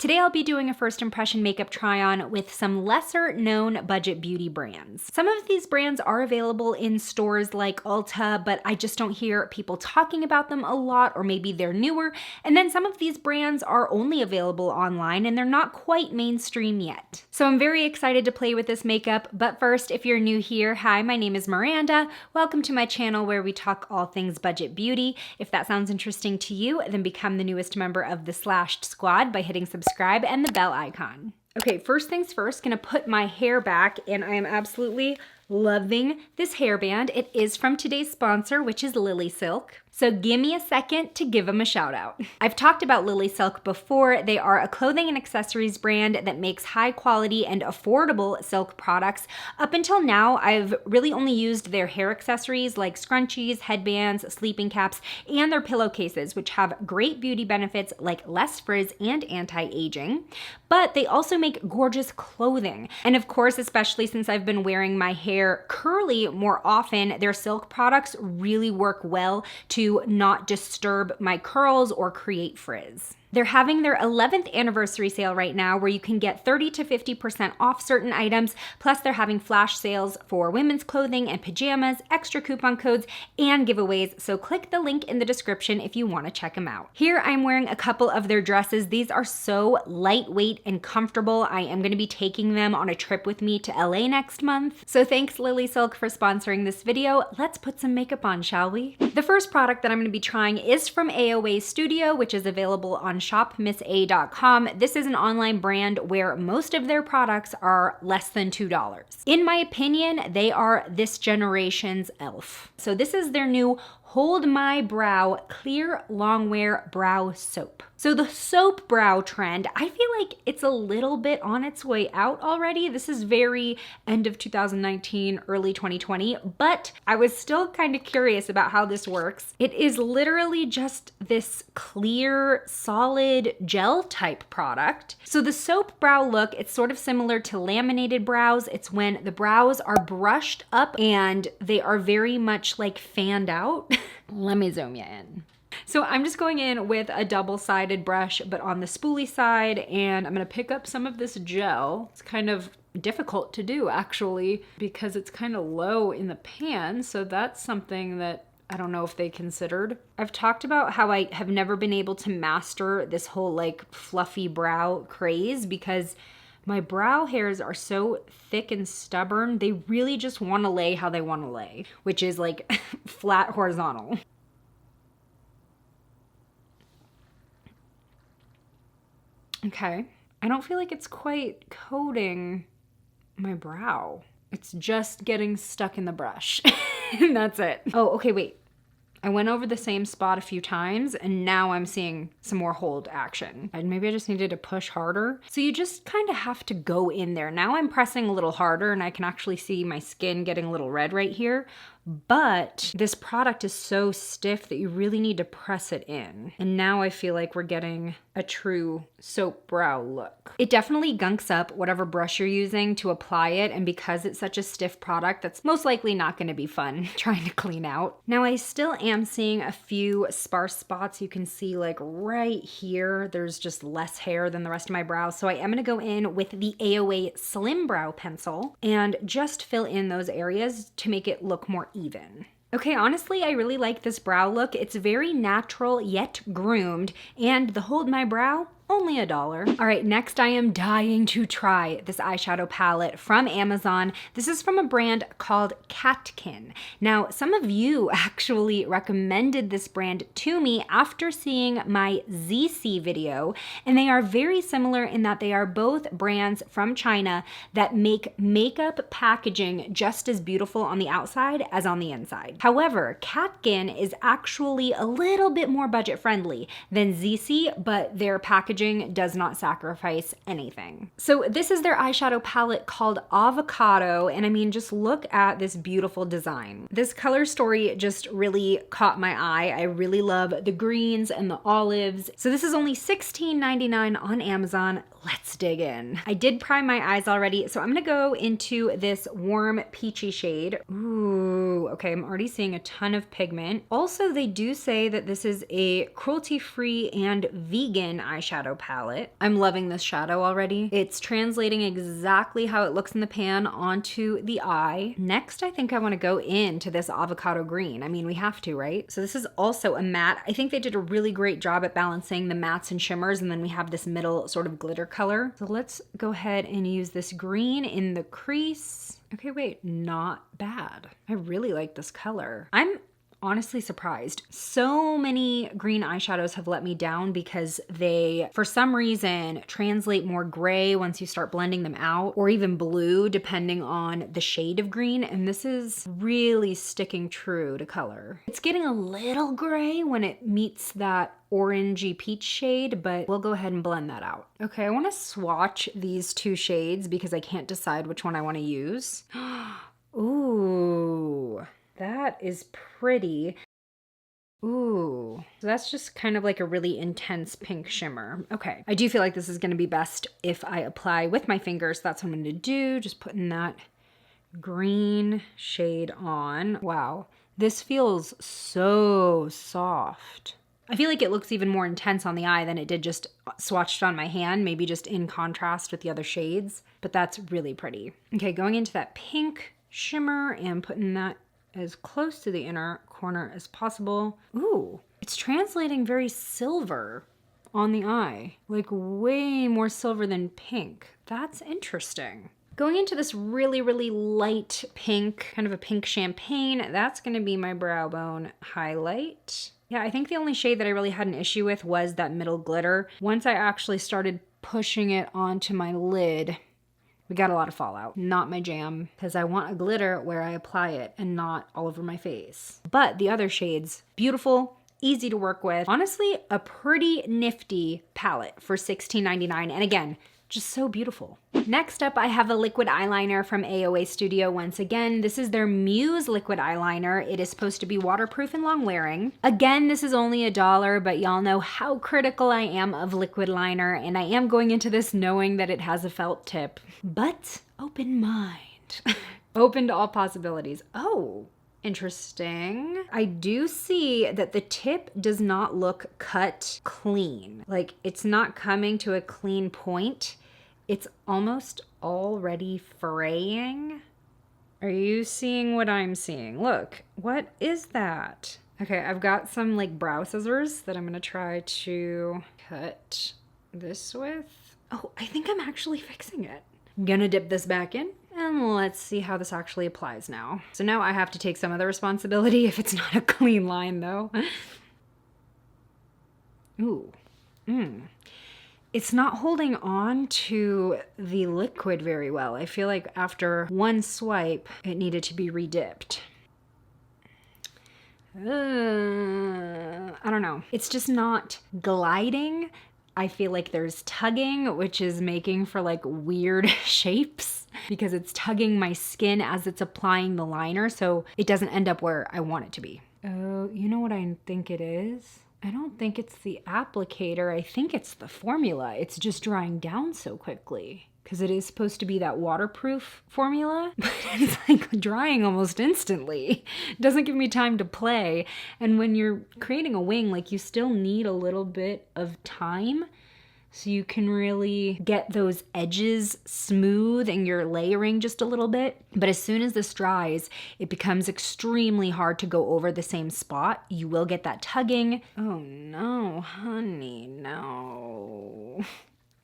Today I'll be doing a first impression makeup try on with some lesser known budget beauty brands. Some of these brands are available in stores like Ulta, but I just don't hear people talking about them a lot, or maybe they're newer. And then some of these brands are only available online and they're not quite mainstream yet. So I'm very excited to play with this makeup, but first, if you're new here, hi, my name is Miranda. Welcome to my channel where we talk all things budget beauty. If that sounds interesting to you, then become the newest member of the Slashed Squad by hitting subscribe and the bell icon. Okay, first things first, gonna put my hair back, and I am absolutely loving this hairband. It is from today's sponsor, which is Lily Silk. So give me a second to give them a shout out. I've talked about Lily Silk before. They are a clothing and accessories brand that makes high quality and affordable silk products. Up until now, I've really only used their hair accessories like scrunchies, headbands, sleeping caps, and their pillowcases, which have great beauty benefits like less frizz and anti-aging. But they also make gorgeous clothing. And of course, especially since I've been wearing my hair curly more often, their silk products really work well to not disturb my curls or create frizz. They're having their 11th anniversary sale right now where you can get 30 to 50% off certain items, plus they're having flash sales for women's clothing and pajamas, extra coupon codes, and giveaways, so click the link in the description if you want to check them out. Here I'm wearing a couple of their dresses. These are so lightweight and comfortable. I am going to be taking them on a trip with me to LA next month. So thanks Lily Silk for sponsoring this video. Let's put some makeup on, shall we? The first product that I'm going to be trying is from AOA Studio, which is available on shopmissa.com. This is an online brand where most of their products are less than $2. In my opinion, they are this generation's e.l.f. So this is their new Hold My Brow Clear Longwear Brow Soap. So the soap brow trend, I feel like it's a little bit on its way out already. This is very end of 2019, early 2020, but I was still kind of curious about how this works. It is literally just this clear, solid gel type product. So the soap brow look, it's sort of similar to laminated brows. It's when the brows are brushed up and they are very much like fanned out. Let me zoom you in. So I'm just going in with a double-sided brush, but on the spoolie side, and I'm gonna pick up some of this gel. It's kind of difficult to do actually because it's kind of low in the pan, so that's something that I don't know if they considered. I've talked about how I have never been able to master this whole like fluffy brow craze because my brow hairs are so thick and stubborn. They really just want to lay how they want to lay, which is like flat horizontal. Okay, I don't feel like it's quite coating my brow. It's just getting stuck in the brush. And that's it. Oh, okay, wait. I went over the same spot a few times and now I'm seeing some more hold action. And maybe I just needed to push harder. So you just kind of have to go in there. Now I'm pressing a little harder and I can actually see my skin getting a little red right here. But this product is so stiff that you really need to press it in. And now I feel like we're getting a true soap brow look. It definitely gunks up whatever brush you're using to apply it. And because it's such a stiff product, that's most likely not going to be fun trying to clean out. Now I still am seeing a few sparse spots. You can see like right here, there's just less hair than the rest of my brow. So I am going to go in with the AOA Slim Brow Pencil and just fill in those areas to make it look more even. Okay, honestly, I really like this brow look. It's very natural yet groomed, and the Hold My Brow, only $1. All right, next I am dying to try this eyeshadow palette from Amazon. This is from a brand called Catkin. Now, some of you actually recommended this brand to me after seeing my ZC video, and they are very similar in that they are both brands from China that make makeup packaging just as beautiful on the outside as on the inside. However, Catkin is actually a little bit more budget friendly than ZC, but their packaging does not sacrifice anything. So this is their eyeshadow palette called Avocado, and I mean, just look at this beautiful design. This color story just really caught my eye. I really love the greens and the olives. So this is only $16.99 on Amazon. Let's dig in. I did prime my eyes already, so I'm gonna go into this warm peachy shade. Ooh, Ooh, okay, I'm already seeing a ton of pigment. Also, they do say that this is a cruelty-free and vegan eyeshadow palette. I'm loving this shadow already. It's translating exactly how it looks in the pan onto the eye. Next, I think I want to go into this avocado green. I mean, we have to, right? So this is also a matte. I think they did a really great job at balancing the mattes and shimmers, and then we have this middle sort of glitter color. So let's go ahead and use this green in the crease. Okay, wait, not bad. I really like this color. I'm honestly surprised. So many green eyeshadows have let me down because they, for some reason, translate more gray once you start blending them out, or even blue depending on the shade of green, and this is really sticking true to color. It's getting a little gray when it meets that orangey peach shade, but we'll go ahead and blend that out. Okay, I want to swatch these two shades because I can't decide which one I want to use. Ooh, that is pretty. Ooh, so that's just kind of like a really intense pink shimmer. Okay, I do feel like this is going to be best if I apply with my fingers. That's what I'm going to do, just putting that green shade on. Wow, this feels so soft. I feel like it looks even more intense on the eye than it did just swatched on my hand, maybe just in contrast with the other shades, but that's really pretty. Okay, going into that pink shimmer and putting that as close to the inner corner as possible. Ooh, it's translating very silver on the eye, like way more silver than pink. That's interesting. Going into this really, really light pink, kind of a pink champagne, that's gonna be my brow bone highlight. Yeah, I think the only shade that I really had an issue with was that middle glitter. Once I actually started pushing it onto my lid, we got a lot of fallout. Not my jam, because I want a glitter where I apply it and not all over my face. But the other shades, beautiful, easy to work with. Honestly, a pretty nifty palette for $16.99. And again, just so beautiful. Next up, I have a liquid eyeliner from AOA Studio once again. This is their Muse liquid eyeliner. It is supposed to be waterproof and long wearing. Again, this is only $1, but y'all know how critical I am of liquid liner, and I am going into this knowing that it has a felt tip. But open mind. Open to all possibilities. Oh, interesting. I do see that the tip does not look cut clean. Like, it's not coming to a clean point. It's almost already fraying. Are you seeing what I'm seeing? Look, what is that? Okay, I've got some like brow scissors that I'm gonna try to cut this with. Oh, I think I'm actually fixing it. I'm gonna dip this back in and let's see how this actually applies now. So now I have to take some of the responsibility if it's not a clean line though. Ooh, It's not holding on to the liquid very well. I feel like after one swipe, it needed to be re-dipped. I don't know. It's just not gliding. I feel like there's tugging, which is making for like weird shapes because it's tugging my skin as it's applying the liner, so it doesn't end up where I want it to be. Oh, you know what I think it is? I don't think it's the applicator. I think it's the formula. It's just drying down so quickly because it is supposed to be that waterproof formula, but it's like drying almost instantly. It doesn't give me time to play. And when you're creating a wing, like you still need a little bit of time so you can really get those edges smooth and you're layering just a little bit. But as soon as this dries, it becomes extremely hard to go over the same spot. You will get that tugging. Oh no, honey, no.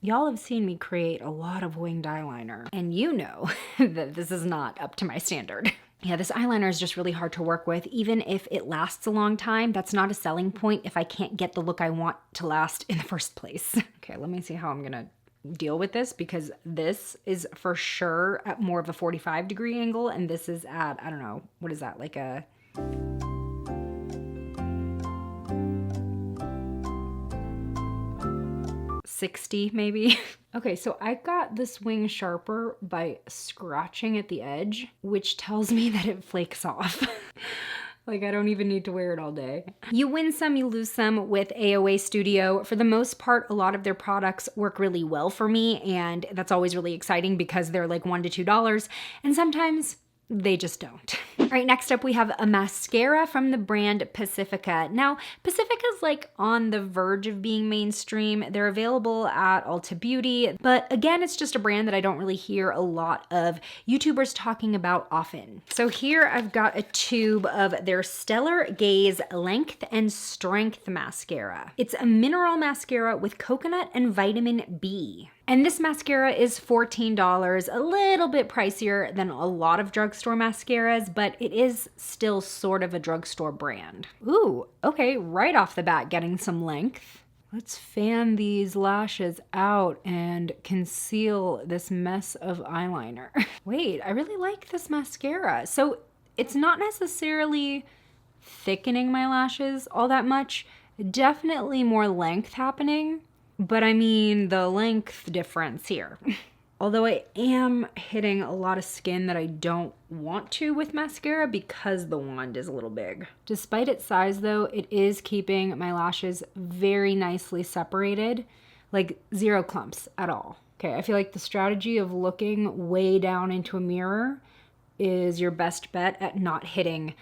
Y'all have seen me create a lot of winged eyeliner, and you know that this is not up to my standard. Yeah, this eyeliner is just really hard to work with. Even if it lasts a long time, that's not a selling point if I can't get the look I want to last in the first place. Okay, let me see how I'm gonna deal with this because this is for sure at more of a 45-degree angle, and this is at, I don't know, what is that, like a... $60 maybe. Okay, so I got this wing sharper by scratching at the edge, which tells me that it flakes off. Like I don't even need to wear it all day. You win some, you lose some with AOA Studio. For the most part, a lot of their products work really well for me, and that's always really exciting because they're like $1 to $2, and sometimes They just don't. All right, next up we have a mascara from the brand Pacifica. Now, Pacifica's like on the verge of being mainstream. They're available at Ulta Beauty, but again, it's just a brand that I don't really hear a lot of YouTubers talking about often. So here I've got a tube of their Stellar Gaze Length and Strength Mascara. It's a mineral mascara with coconut and vitamin B. And this mascara is $14, a little bit pricier than a lot of drugstore mascaras, but it is still sort of a drugstore brand. Ooh, okay, right off the bat, getting some length. Let's fan these lashes out and conceal this mess of eyeliner. Wait, I really like this mascara. So it's not necessarily thickening my lashes all that much, definitely more length happening. But I mean the length difference here. Although I am hitting a lot of skin that I don't want to with mascara because the wand is a little big. Despite its size though, it is keeping my lashes very nicely separated, like zero clumps at all. Okay, I feel like the strategy of looking way down into a mirror is your best bet at not hitting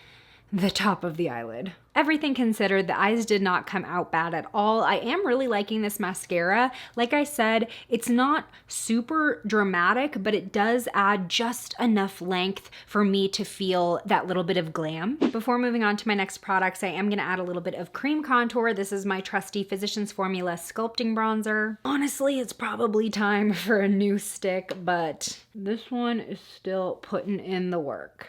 the top of the eyelid. Everything considered, the eyes did not come out bad at all. I am really liking this mascara. Like I said, it's not super dramatic, but it does add just enough length for me to feel that little bit of glam. Before moving on to my next products, I am gonna add a little bit of cream contour. This is my trusty Physicians Formula Sculpting Bronzer. Honestly, it's probably time for a new stick, but this one is still putting in the work.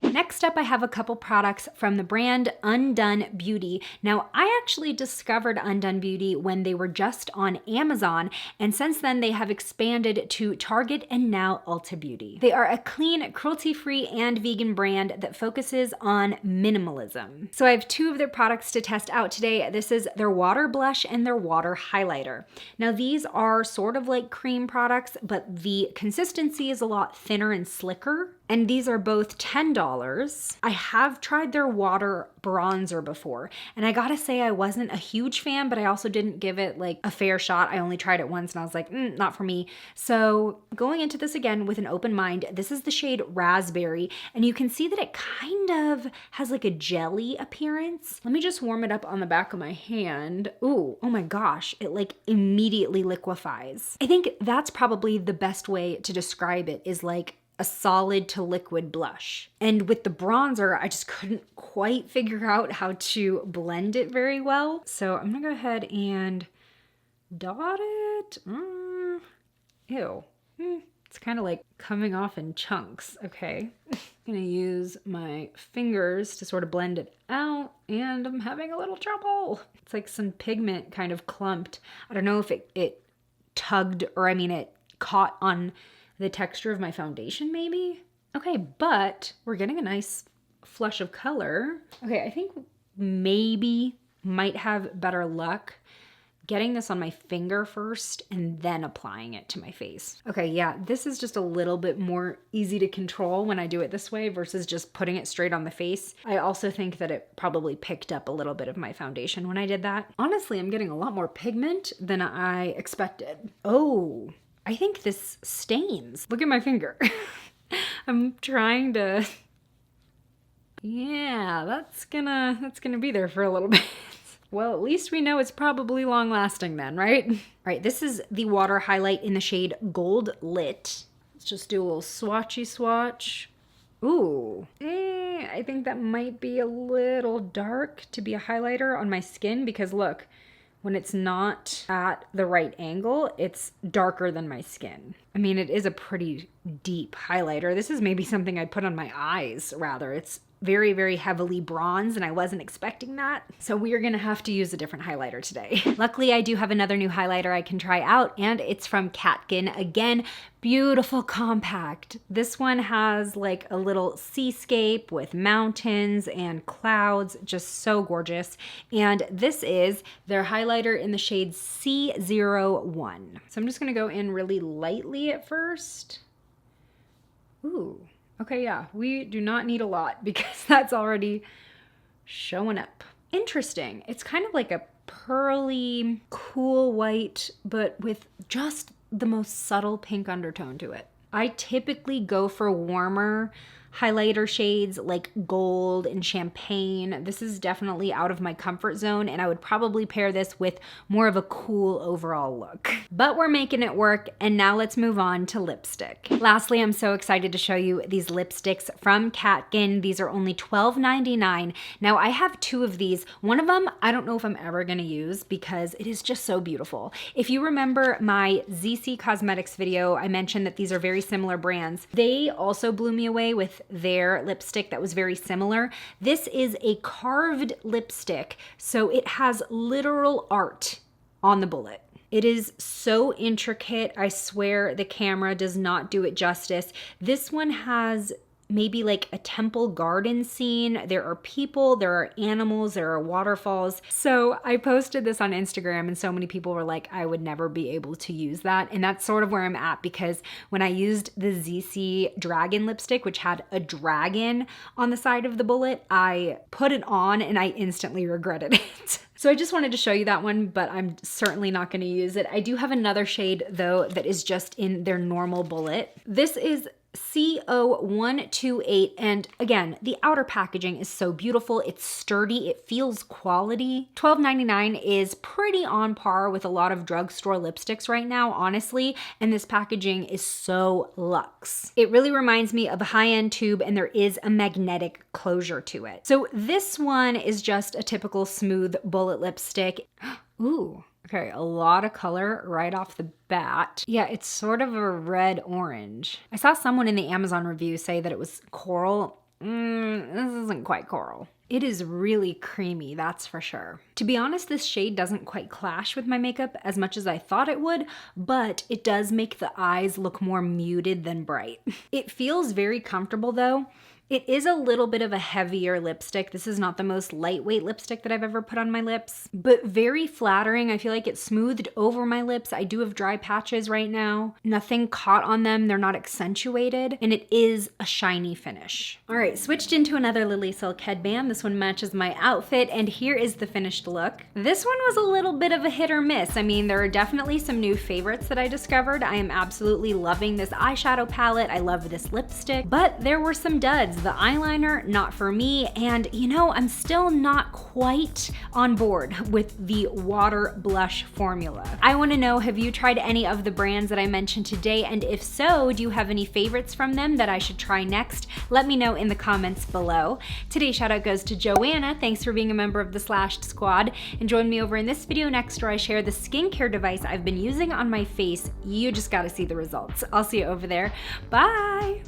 Next up, I have a couple products from the brand Undone Beauty. Now, I actually discovered Undone Beauty when they were just on Amazon, and since then they have expanded to Target and now Ulta Beauty. They are a clean, cruelty-free, and vegan brand that focuses on minimalism. So I have two of their products to test out today. This is their water blush and their water highlighter. Now, these are sort of like cream products, but the consistency is a lot thinner and slicker. And these are both $10. I have tried their water bronzer before, and I gotta say I wasn't a huge fan, but I also didn't give it like a fair shot. I only tried it once and I was like, not for me. So going into this again with an open mind, this is the shade Raspberry, and you can see that it kind of has like a jelly appearance. Let me just warm it up on the back of my hand. Ooh, oh my gosh, it like immediately liquefies. I think that's probably the best way to describe it, is like a solid to liquid blush. And with the bronzer, I just couldn't quite figure out how to blend it very well. So I'm gonna go ahead and dot it. Ew. It's kind of like coming off in chunks. Okay. I'm gonna use my fingers to sort of blend it out, and I'm having a little trouble. It's like some pigment kind of clumped. I don't know if it tugged, or it caught on the texture of my foundation maybe? Okay, but we're getting a nice flush of color. Okay, I think might have better luck getting this on my finger first and then applying it to my face. Okay, yeah, this is just a little bit more easy to control when I do it this way versus just putting it straight on the face. I also think that it probably picked up a little bit of my foundation when I did that. Honestly, I'm getting a lot more pigment than I expected. Oh, I think this stains. Look at my finger. I'm trying to, yeah, that's gonna be there for a little bit. Well, at least we know it's probably long lasting then, right? All right, this is the water highlight in the shade Gold Lit. Let's just do a little swatchy swatch. Ooh, I think that might be a little dark to be a highlighter on my skin, because look, when it's not at the right angle, it's darker than my skin. I mean, it is a pretty deep highlighter. This is maybe something I'd put on my eyes rather. It's very, very heavily bronze, and I wasn't expecting that. So we are gonna have to use a different highlighter today. Luckily, I do have another new highlighter I can try out, and it's from Catkin. Again, beautiful compact. This one has like a little seascape with mountains and clouds, just so gorgeous. And this is their highlighter in the shade C01. So I'm just gonna go in really lightly at first. Ooh. Okay, yeah, we do not need a lot because that's already showing up. Interesting. It's kind of like a pearly, cool white, but with just the most subtle pink undertone to it. I typically go for warmer highlighter shades like gold and champagne. This is definitely out of my comfort zone, and I would probably pair this with more of a cool overall look. But we're making it work, and now let's move on to lipstick. Lastly, I'm so excited to show you these lipsticks from Catkin. These are only $12.99. Now I have two of these. One of them I don't know if I'm ever gonna use because it is just so beautiful. If you remember my ZC Cosmetics video, I mentioned that these are very similar brands. They also blew me away with their lipstick that was very similar. This is a carved lipstick, so it has literal art on the bullet. It is so intricate. I swear the camera does not do it justice. This one has maybe like a temple garden scene. There are people, there are animals, there are waterfalls. So I posted this on Instagram and so many people were like, I would never be able to use that. And that's sort of where I'm at, because when I used the ZC Dragon lipstick, which had a dragon on the side of the bullet, I put it on and I instantly regretted it. So I just wanted to show you that one, but I'm certainly not going to use it. I do have another shade though that is just in their normal bullet. This is CO128, and again, the outer packaging is so beautiful. It's sturdy, it feels quality. $12.99 is pretty on par with a lot of drugstore lipsticks right now, honestly, and this packaging is so luxe. It really reminds me of a high-end tube, and there is a magnetic closure to it. So this one is just a typical smooth bullet lipstick. Ooh. Okay, a lot of color right off the bat. Yeah, it's sort of a red-orange. I saw someone in the Amazon review say that it was coral. This isn't quite coral. It is really creamy, that's for sure. To be honest, this shade doesn't quite clash with my makeup as much as I thought it would, but it does make the eyes look more muted than bright. It feels very comfortable though. It is a little bit of a heavier lipstick. This is not the most lightweight lipstick that I've ever put on my lips, but very flattering. I feel like it smoothed over my lips. I do have dry patches right now. Nothing caught on them. They're not accentuated, and it is a shiny finish. All right, switched into another Lily Silk headband. This one matches my outfit, and here is the finished look. This one was a little bit of a hit or miss. I mean, there are definitely some new favorites that I discovered. I am absolutely loving this eyeshadow palette. I love this lipstick, but there were some duds. The eyeliner, not for me, and you know, I'm still not quite on board with the water blush formula. I want to know, have you tried any of the brands that I mentioned today? And if so, do you have any favorites from them that I should try next? Let me know in the comments below. Today's shout out goes to Joanna. Thanks for being a member of the Slashed Squad. And join me over in this video next where I share the skincare device I've been using on my face. You just gotta see the results. I'll see you over there. Bye!